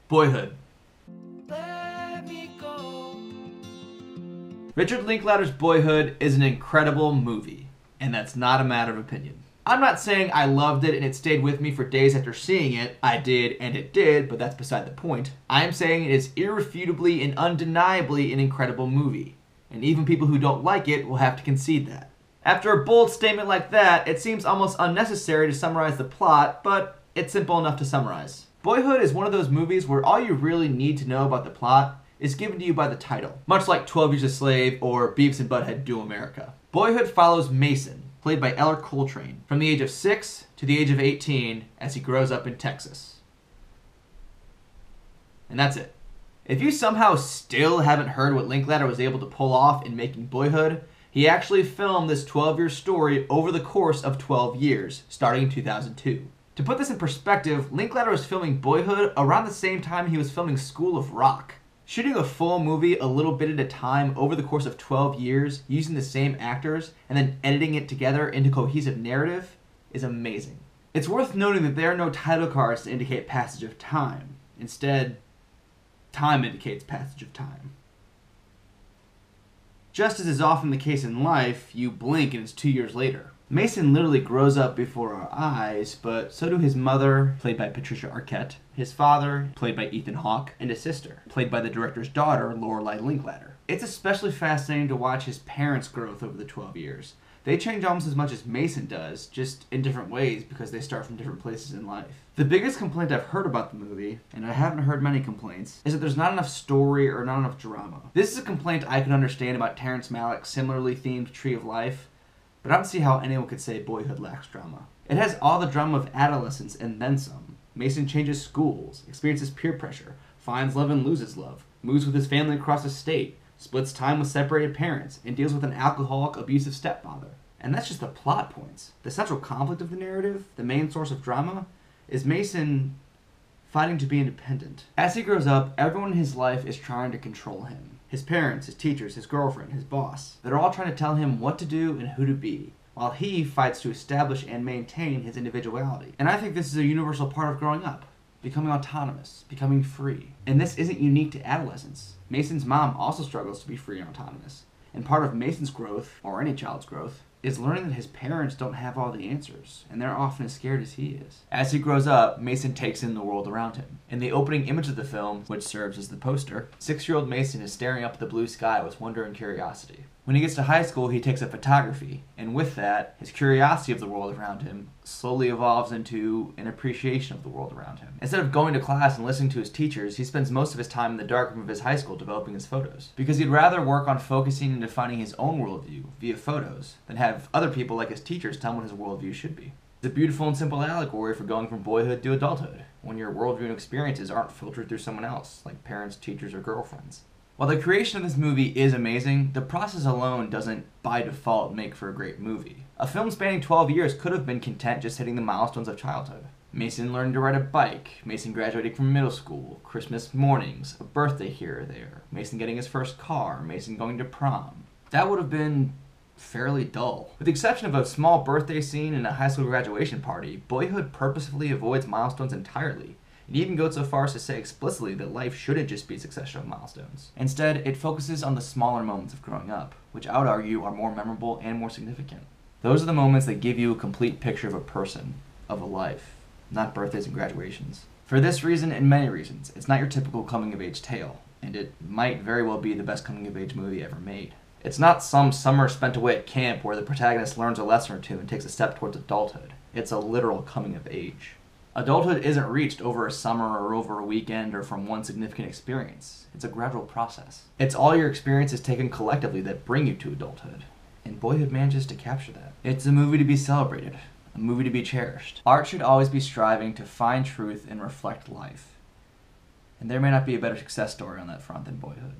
Boyhood. Richard Linklater's Boyhood is an incredible movie, and that's not a matter of opinion. I'm not saying I loved it and it stayed with me for days after seeing it. I did and it did, but that's beside the point. I am saying it is irrefutably and undeniably an incredible movie, and even people who don't like it will have to concede that. After a bold statement like that, it seems almost unnecessary to summarize the plot, but it's simple enough to summarize. Boyhood is one of those movies where all you really need to know about the plot is given to you by the title, much like 12 Years a Slave or Beavis and Butthead Do America. Boyhood follows Mason, played by Eller Coltrane, from the age of 6 to the age of 18 as he grows up in Texas. And that's it. If you somehow still haven't heard what Linklater was able to pull off in making Boyhood, he actually filmed this 12-year story over the course of 12 years, starting in 2002. To put this in perspective, Linklater was filming Boyhood around the same time he was filming School of Rock. Shooting a full movie a little bit at a time over the course of 12 years, using the same actors, and then editing it together into cohesive narrative is amazing. It's worth noting that there are no title cards to indicate passage of time. Instead, time indicates passage of time. Just as is often the case in life, you blink and it's 2 years later. Mason literally grows up before our eyes, but so do his mother, played by Patricia Arquette, his father, played by Ethan Hawke, and his sister, played by the director's daughter, Lorelai Linklater. It's especially fascinating to watch his parents' growth over the 12 years. They change almost as much as Mason does, just in different ways because they start from different places in life. The biggest complaint I've heard about the movie, and I haven't heard many complaints, is that there's not enough story or not enough drama. This is a complaint I can understand about Terrence Malick's similarly themed Tree of Life, but I don't see how anyone could say Boyhood lacks drama. It has all the drama of adolescence and then some. Mason changes schools, experiences peer pressure, finds love and loses love, moves with his family across the state, splits time with separated parents, and deals with an alcoholic, abusive stepfather. And that's just the plot points. The central conflict of the narrative, the main source of drama, is Mason fighting to be independent. As he grows up, everyone in his life is trying to control him. His parents, his teachers, his girlfriend, his boss. They're all trying to tell him what to do and who to be, while he fights to establish and maintain his individuality. And I think this is a universal part of growing up. Becoming autonomous, becoming free. And this isn't unique to adolescence. Mason's mom also struggles to be free and autonomous. And part of Mason's growth, or any child's growth, is learning that his parents don't have all the answers, and they're often as scared as he is. As he grows up, Mason takes in the world around him. In the opening image of the film, which serves as the poster, 6-year-old Mason is staring up at the blue sky with wonder and curiosity. When he gets to high school, he takes up photography, and with that, his curiosity of the world around him slowly evolves into an appreciation of the world around him. Instead of going to class and listening to his teachers, he spends most of his time in the darkroom of his high school developing his photos, because he'd rather work on focusing and defining his own worldview via photos than have other people like his teachers tell him what his worldview should be. It's a beautiful and simple allegory for going from boyhood to adulthood, when your worldview and experiences aren't filtered through someone else, like parents, teachers, or girlfriends. While the creation of this movie is amazing, the process alone doesn't, by default, make for a great movie. A film spanning 12 years could have been content just hitting the milestones of childhood. Mason learning to ride a bike, Mason graduating from middle school, Christmas mornings, a birthday here or there, Mason getting his first car, Mason going to prom. That would have been fairly dull. With the exception of a small birthday scene and a high school graduation party, Boyhood purposefully avoids milestones entirely. It even goes so far as to say explicitly that life shouldn't just be a succession of milestones. Instead, it focuses on the smaller moments of growing up, which I would argue are more memorable and more significant. Those are the moments that give you a complete picture of a person, of a life, not birthdays and graduations. For this reason and many reasons, it's not your typical coming-of-age tale, and it might very well be the best coming-of-age movie ever made. It's not some summer spent away at camp where the protagonist learns a lesson or two and takes a step towards adulthood. It's a literal coming-of-age. Adulthood isn't reached over a summer or over a weekend or from one significant experience. It's a gradual process. It's all your experiences taken collectively that bring you to adulthood. And Boyhood manages to capture that. It's a movie to be celebrated, a movie to be cherished. Art should always be striving to find truth and reflect life. And there may not be a better success story on that front than Boyhood.